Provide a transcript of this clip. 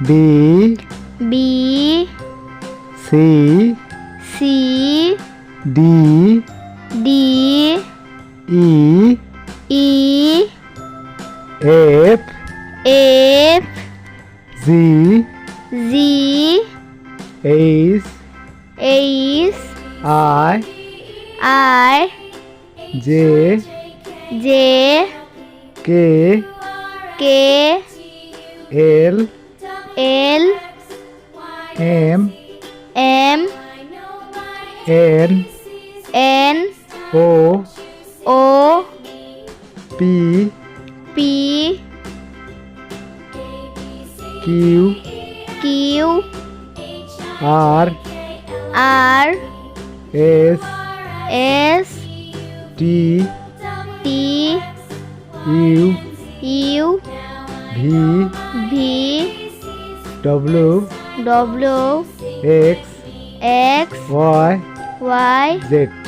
B B C C D D E E F F G Z H H I I J J K K L L M M N N O O P P Q Q R R S S T T U U V V W W X X Y Y Z